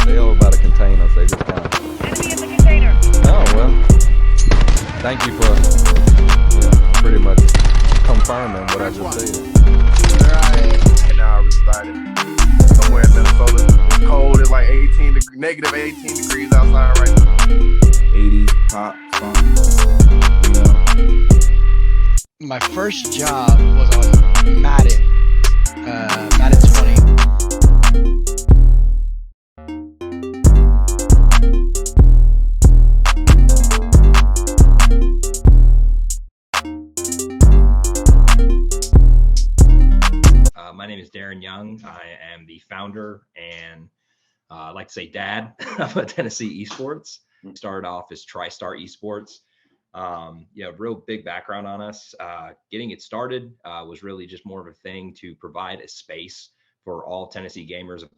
They all about to contain us. They just kind of. Enemy in the container. Oh well. Thank you for, pretty much confirming what I just said. Right now, I resided somewhere in Minnesota. It's cold. It's like negative 18 degrees outside right now. 80 pop funk. My first job was on Madden 20. My name is Darren Young. I am the founder and I like to say dad of Tennessee Esports. Started off as TriStar Esports. Real big background on us. Getting it started was really just more of a thing to provide a space for all Tennessee gamers to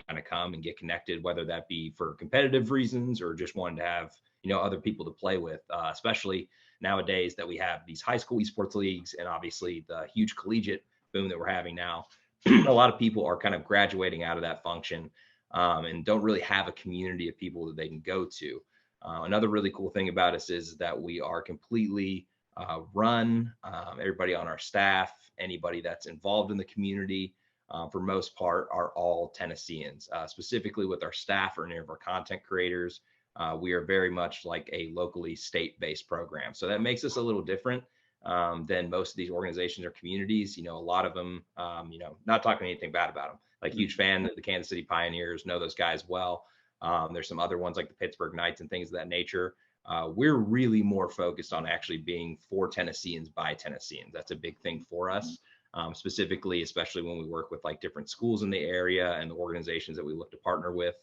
kind of come and get connected, whether that be for competitive reasons or just wanting to have other people to play with, especially nowadays that we have these high school esports leagues and obviously the huge collegiate boom that we're having now. A lot of people are kind of graduating out of that function and don't really have a community of people that they can go to. Another really cool thing about us is that we are completely run. Everybody on our staff, anybody that's involved in the community, for most part, are all Tennesseans. Specifically with our staff or any of our content creators, we are very much like a locally state-based program. So that makes us a little different than most of these organizations or communities. A lot of them, not talking anything bad about them, like huge fan of the Kansas City Pioneers, know those guys well. There's some other ones like the Pittsburgh Knights and things of that nature. We're really more focused on actually being for Tennesseans by Tennesseans. That's a big thing for us, specifically, especially when we work with like different schools in the area and the organizations that we look to partner with.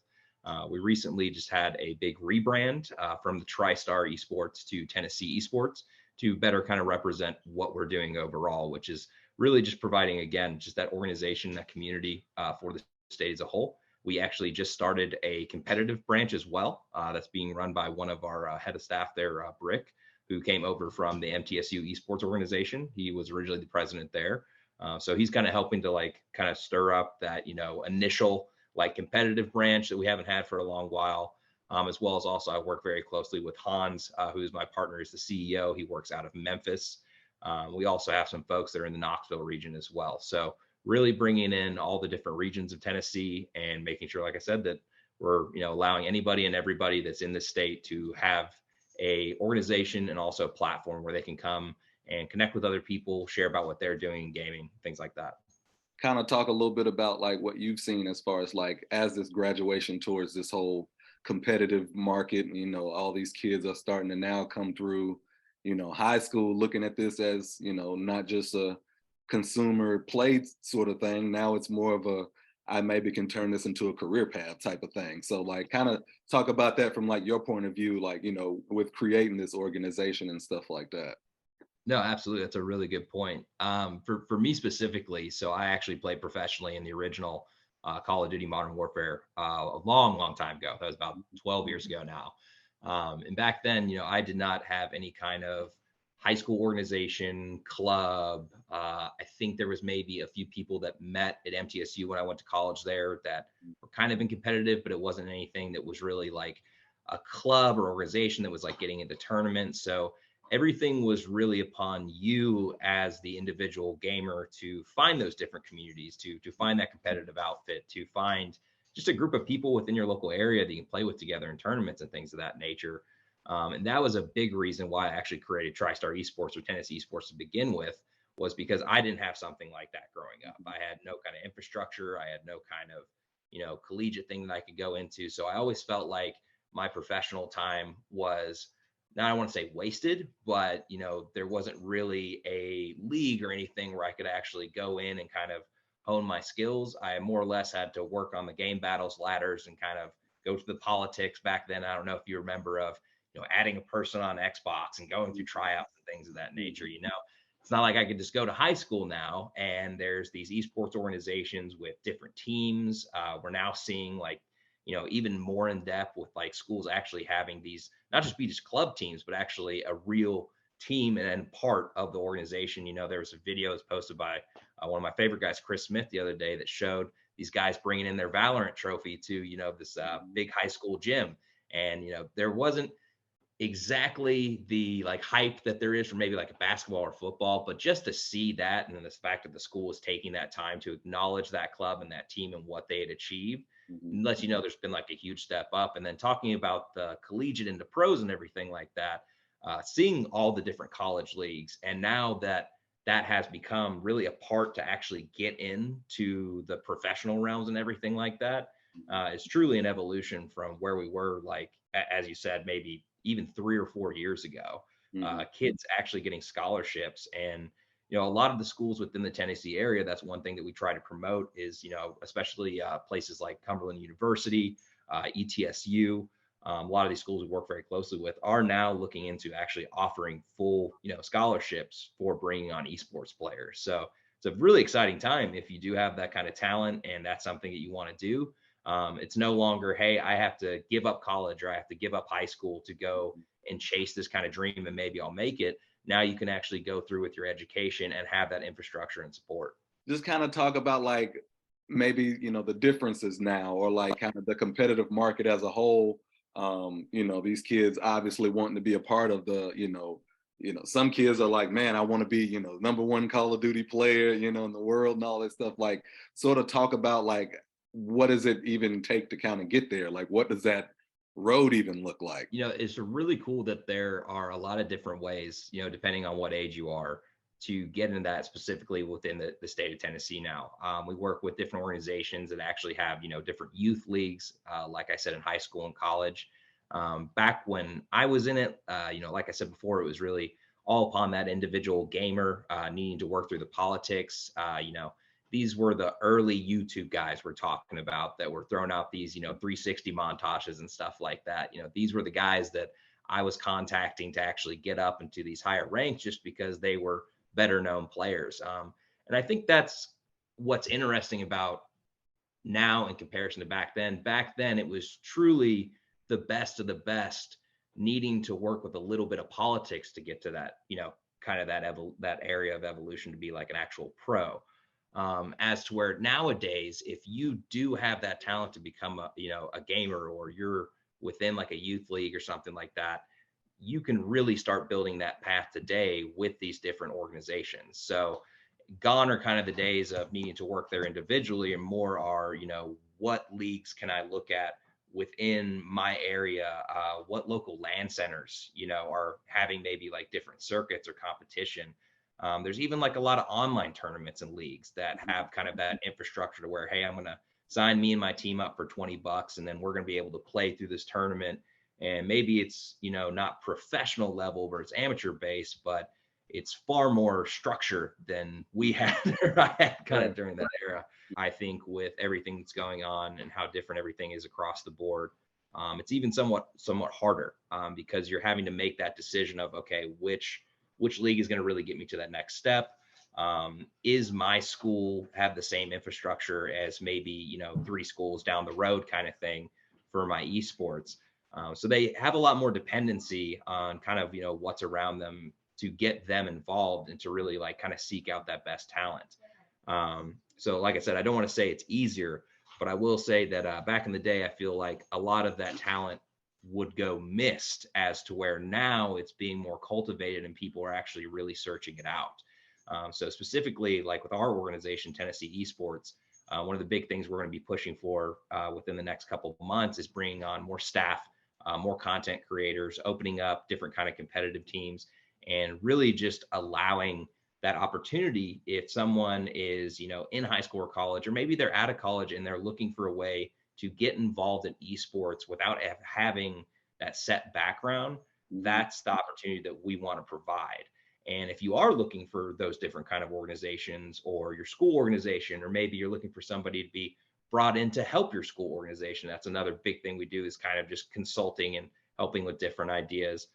We recently just had a big rebrand from the TriStar Esports to Tennessee Esports to better kind of represent what we're doing overall, which is really just providing, again, just that organization, that community for the state as a whole. We actually just started a competitive branch as well. That's being run by one of our head of staff there, Brick, who came over from the MTSU Esports organization. He was originally the president there. So he's kind of helping to kind of stir up that, initial competitive branch that we haven't had for a long while. As well as also I work very closely with Hans, who's my partner, is the CEO. He works out of Memphis. We also have some folks that are in the Knoxville region as well. So really bringing in all the different regions of Tennessee and making sure, like I said, that we're allowing anybody and everybody that's in the state to have a organization and also a platform where they can come and connect with other people, share about what they're doing in gaming, things like that. Kind of talk a little bit about what you've seen as far as as this graduation towards this whole competitive market. All these kids are starting to now come through high school looking at this as not just a consumer play sort of thing. Now it's more of I maybe can turn this into a career path type of thing. So kind of talk about that from your point of view, with creating this organization and stuff like that. No, absolutely. That's a really good point. For me specifically, so I actually played professionally in the original Call of Duty Modern Warfare a long time ago. That was about 12 years ago now. And back then, I did not have any kind of high school organization, club. I think there was maybe a few people that met at MTSU when I went to college there that were kind of in competitive, but it wasn't anything that was really like a club or organization that was getting into tournaments. So everything was really upon you as the individual gamer to find those different communities, to find that competitive outfit, to find just a group of people within your local area that you can play with together in tournaments and things of that nature. And that was a big reason why I actually created TriStar Esports or Tennessee Esports to begin with, was because I didn't have something like that growing up. I had no kind of infrastructure. I had no kind of, collegiate thing that I could go into. So I always felt like my professional time was, now I don't want to say wasted, but, there wasn't really a league or anything where I could actually go in and kind of hone my skills. I more or less had to work on the game battles, ladders, and kind of go to the politics back then. I don't know if you remember of, adding a person on Xbox and going through tryouts and things of that nature. It's not like I could just go to high school now and there's these esports organizations with different teams. We're now seeing even more in depth with schools actually having these, not just be just club teams, but actually a real team and part of the organization. There was a video that was posted by one of my favorite guys, Chris Smith, the other day that showed these guys bringing in their Valorant trophy to, this big high school gym. And, there wasn't exactly the like hype that there is for maybe like a basketball or football, but just to see that, and then the fact that the school is taking that time to acknowledge that club and that team and what they had achieved, lets you know there's been like a huge step up. And then talking about the collegiate into pros and everything like that, seeing all the different college leagues, and now that has become really a part to actually get into the professional realms and everything like that, is truly an evolution from where we were, like as you said, maybe even 3 or 4 years ago. Kids actually getting scholarships. And a lot of the schools within the Tennessee area, that's one thing that we try to promote is, especially places like Cumberland University, ETSU, a lot of these schools we work very closely with are now looking into actually offering full, scholarships for bringing on esports players. So it's a really exciting time if you do have that kind of talent and that's something that you want to do. It's no longer, hey, I have to give up college or I have to give up high school to go and chase this kind of dream and maybe I'll make it. Now you can actually go through with your education and have that infrastructure and support. Just kind of talk about like maybe, the differences now, or like kind of the competitive market as a whole. These kids obviously wanting to be a part of the, some kids are like, man, I want to be, #1 Call of Duty player, in the world and all that stuff. Like sort of talk about like, what does it even take to kind of get there? Like, what does that road even look like? It's really cool that there are a lot of different ways, depending on what age you are, to get into that specifically within the state of Tennessee now. We work with different organizations that actually have, different youth leagues, like I said, in high school and college. Back when I was in it, like I said before, it was really all upon that individual gamer needing to work through the politics. These were the early YouTube guys we're talking about that were throwing out these, 360 montages and stuff like that. These were the guys that I was contacting to actually get up into these higher ranks just because they were better known players. And I think that's what's interesting about now in comparison to back then. Back then, it was truly the best of the best needing to work with a little bit of politics to get to that, kind of that area of evolution to be like an actual pro. As to where nowadays, if you do have that talent to become a gamer, or you're within like a youth league or something like that, you can really start building that path today with these different organizations. So gone are kind of the days of needing to work there individually, and more are, what leagues can I look at within my area? What local LAN centers, are having maybe like different circuits or competition. There's even like a lot of online tournaments and leagues that have kind of that infrastructure to where, hey, I'm going to sign me and my team up for $20 and then we're going to be able to play through this tournament. And maybe it's, not professional level, but it's amateur based, but it's far more structured than we had, or I had kind of during that era. I think with everything that's going on and how different everything is across the board, it's even somewhat harder because you're having to make that decision of, okay, which league is going to really get me to that next step? Is my school have the same infrastructure as maybe, 3 schools down the road kind of thing for my esports? So they have a lot more dependency on kind of, what's around them to get them involved and to really like kind of seek out that best talent. So like I said, I don't want to say it's easier, but I will say that back in the day, I feel like a lot of that talent would go missed, as to where now it's being more cultivated and people are actually really searching it out. So specifically, like with our organization, Tennessee Esports, one of the big things we're going to be pushing for within the next couple of months is bringing on more staff, more content creators, opening up different kind of competitive teams, and really just allowing that opportunity if someone is, in high school or college, or maybe they're out of college and they're looking for a way to get involved in esports without having that set background. That's the opportunity that we want to provide. And if you are looking for those different kind of organizations, or your school organization, or maybe you're looking for somebody to be brought in to help your school organization, that's another big thing we do, is kind of just consulting and helping with different ideas.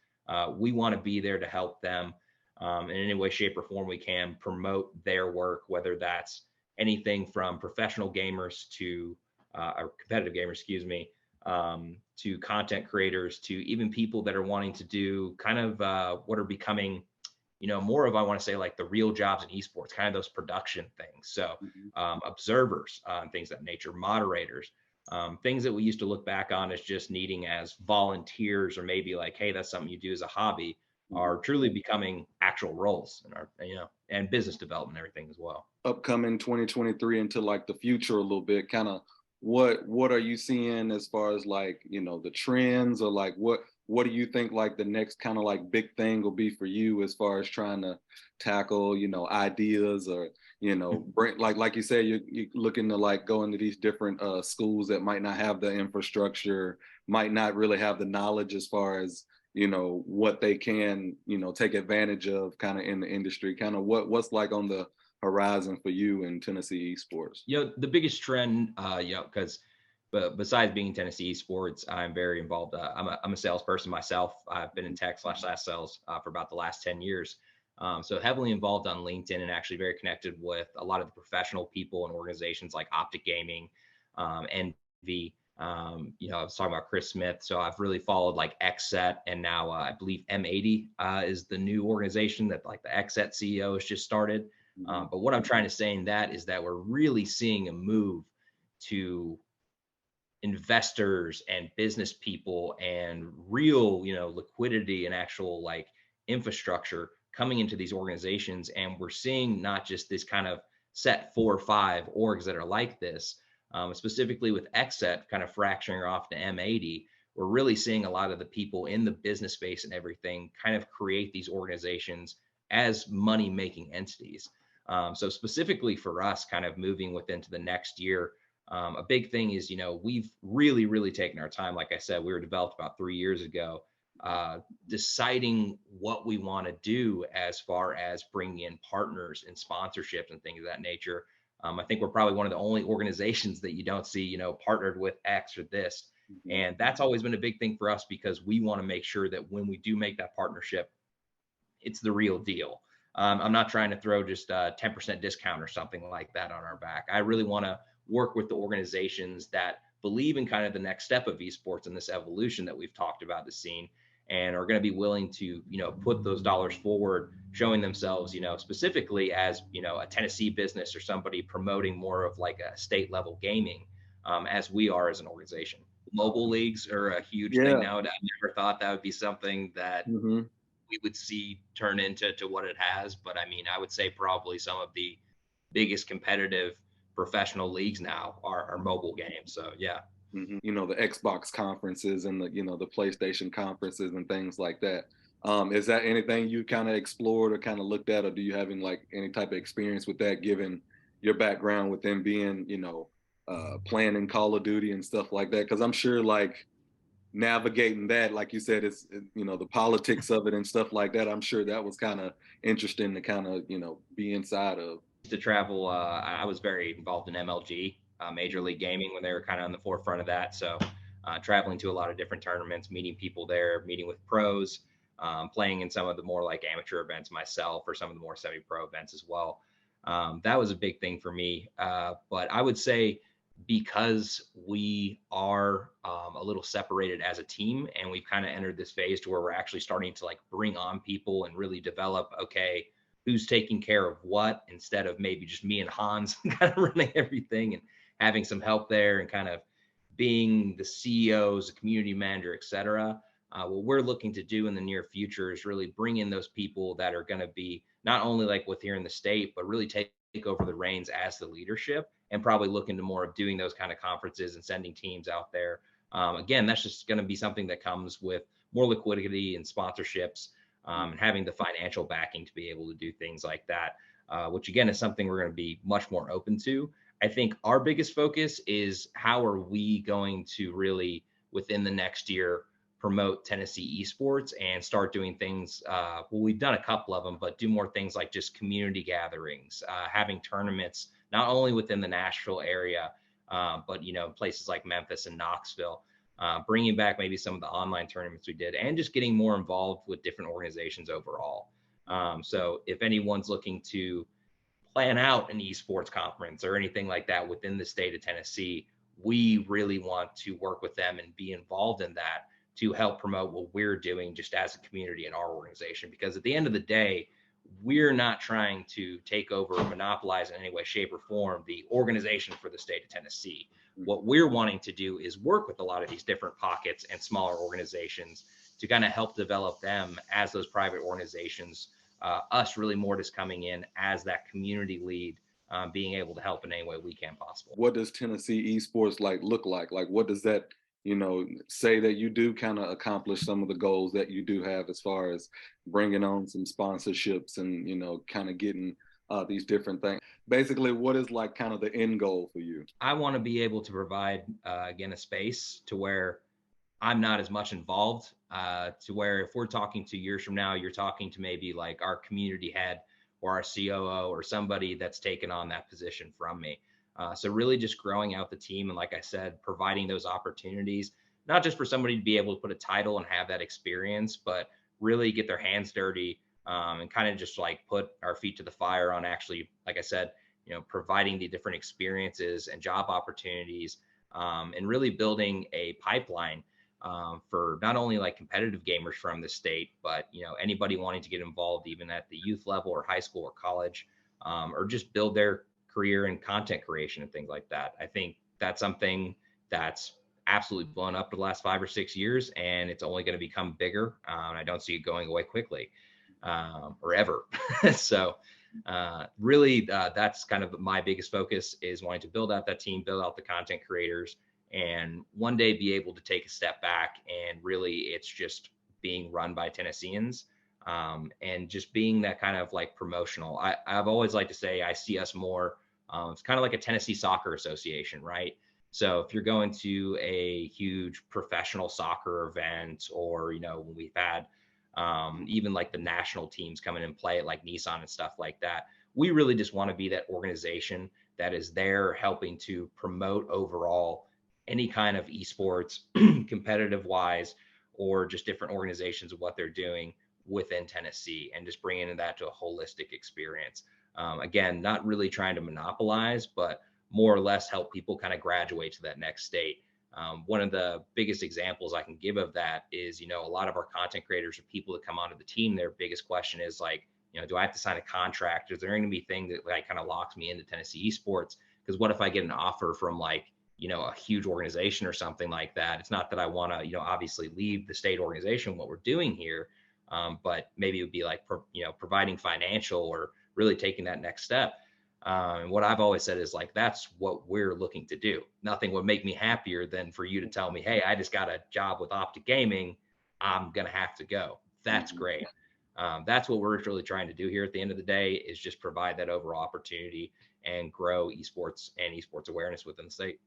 We want to be there to help them in any way, shape, or form we can, promote their work, whether that's anything from professional gamers to or competitive gamers, to content creators, to even people that are wanting to do kind of what are becoming more of, I want to say, like the real jobs in esports, kind of those production things. So observers, things of that nature, moderators, things that we used to look back on as just needing as volunteers, or maybe like, hey, that's something you do as a hobby, are truly becoming actual roles in our, and business development, everything as well. Upcoming 2023 into like the future a little bit, kind of what are you seeing as far as like, the trends, or like what do you think like the next kind of like big thing will be for you as far as trying to tackle, ideas, or, bring, like you said, you're looking to like go into these different schools that might not have the infrastructure, might not really have the knowledge as far as, what they can, take advantage of kind of in the industry, kind of what's like on the horizon for you in Tennessee Esports? The biggest trend, because but besides being in Tennessee Esports, I'm very involved. I'm a salesperson myself. I've been in tech/SaaS sales for about the last 10 years. So heavily involved on LinkedIn, and actually very connected with a lot of the professional people and organizations like Optic Gaming, NV. I was talking about Chris Smith. So I've really followed like XSET, and now I believe M80 is the new organization that like the XSET CEO has just started. But what I'm trying to say in that is that we're really seeing a move to investors and business people and real, liquidity and actual like infrastructure coming into these organizations. And we're seeing not just this kind of set 4 or 5 orgs that are like this, specifically with XSET kind of fracturing off to M80. We're really seeing a lot of the people in the business space and everything kind of create these organizations as money making entities. So specifically for us, kind of moving within to the next year, a big thing is, we've really, really taken our time. Like I said, we were developed about 3 years ago, deciding what we want to do as far as bringing in partners and sponsorships and things of that nature. I think we're probably one of the only organizations that you don't see, partnered with X or this. And that's always been a big thing for us, because we want to make sure that when we do make that partnership, it's the real deal. I'm not trying to throw just a 10% discount or something like that on our back. I really want to work with the organizations that believe in kind of the next step of esports and this evolution that we've talked about the scene, and are going to be willing to, put those dollars forward, showing themselves, specifically as, a Tennessee business or somebody promoting more of like a state level gaming, as we are as an organization. Mobile leagues are a huge thing now. I never thought that would be something that we would see turn into what it has. But I mean, I would say probably some of the biggest competitive professional leagues now are mobile games. So yeah. The Xbox conferences and the PlayStation conferences and things like that. Is that anything you kind of explored or kind of looked at, or do you have any type of experience with that, given your background with them being, playing in Call of Duty and stuff like that? Because I'm sure like navigating that, like you said, it's, the politics of it and stuff like that. I'm sure that was kind of interesting to kind of, be inside of. To travel, I was very involved in MLG, Major League Gaming, when they were kind of on the forefront of that. So traveling to a lot of different tournaments, meeting people there, meeting with pros, playing in some of the more like amateur events myself, or some of the more semi-pro events as well. That was a big thing for me. But I would say, because we are a little separated as a team, and we've kind of entered this phase to where we're actually starting to like bring on people and really develop, okay, who's taking care of what, instead of maybe just me and Hans kind of running everything and having some help there and kind of being the CEOs, the community manager, et cetera. What we're looking to do in the near future is really bring in those people that are going to be not only like with here in the state, but really take over the reins as the leadership, and probably look into more of doing those kind of conferences and sending teams out there. Again, that's just going to be something that comes with more liquidity and sponsorships, and having the financial backing to be able to do things like that, which again is something we're going to be much more open to. I think our biggest focus is how are we going to really, within the next year, promote Tennessee Esports and start doing things. Well, we've done a couple of them, but do more things like just community gatherings, having tournaments, not only within the Nashville area, but, places like Memphis and Knoxville, bringing back maybe some of the online tournaments we did, and just getting more involved with different organizations overall. So if anyone's looking to plan out an esports conference or anything like that within the state of Tennessee, we really want to work with them and be involved in that, to help promote what we're doing just as a community in our organization. Because at the end of the day, we're not trying to take over or monopolize in any way, shape, or form the organization for the state of Tennessee. What we're wanting to do is work with a lot of these different pockets and smaller organizations to kind of help develop them as those private organizations, us really more just coming in as that community lead, being able to help in any way we can possible. What does Tennessee Esports look like? Like, what does that, say that you do kind of accomplish some of the goals that you do have as far as bringing on some sponsorships and, kind of getting these different things? Basically, what is like kind of the end goal for you? I want to be able to provide, again, a space to where I'm not as much involved, to where if we're talking 2 years from now, you're talking to maybe like our community head or our COO or somebody that's taken on that position from me. So really just growing out the team. And like I said, providing those opportunities, not just for somebody to be able to put a title and have that experience, but really get their hands dirty, and kind of just like put our feet to the fire on actually, like I said, providing the different experiences and job opportunities, and really building a pipeline, for not only like competitive gamers from the state, but anybody wanting to get involved even at the youth level or high school or college, or just build their career in content creation and things like that. I think that's something that's absolutely blown up the last 5 or 6 years, and it's only going to become bigger. And I don't see it going away quickly, or ever. So really, that's kind of my biggest focus, is wanting to build out that team, build out the content creators, and one day be able to take a step back and really it's just being run by Tennesseans, and just being that kind of like promotional. I've always liked to say I see us more, it's kind of like a Tennessee Soccer Association, right? So if you're going to a huge professional soccer event, or when we've had even like the national teams come in and play at like Nissan and stuff like that, we really just want to be that organization that is there helping to promote overall any kind of esports, competitive wise, or just different organizations of what they're doing within Tennessee, and just bringing that to a holistic experience. Again, not really trying to monopolize, but more or less help people kind of graduate to that next state. One of the biggest examples I can give of that is, a lot of our content creators or people that come onto the team, their biggest question is like, do I have to sign a contract? Is there going to be thing that like kind of locks me into Tennessee Esports? Because what if I get an offer from like, a huge organization or something like that? It's not that I want to, obviously leave the state organization, what we're doing here, but maybe it would be like, providing financial or really taking that next step. And what I've always said is like, that's what we're looking to do. Nothing would make me happier than for you to tell me, hey, I just got a job with Optic Gaming, I'm going to have to go. That's great. That's what we're really trying to do here at the end of the day, is just provide that overall opportunity and grow esports and esports awareness within the state.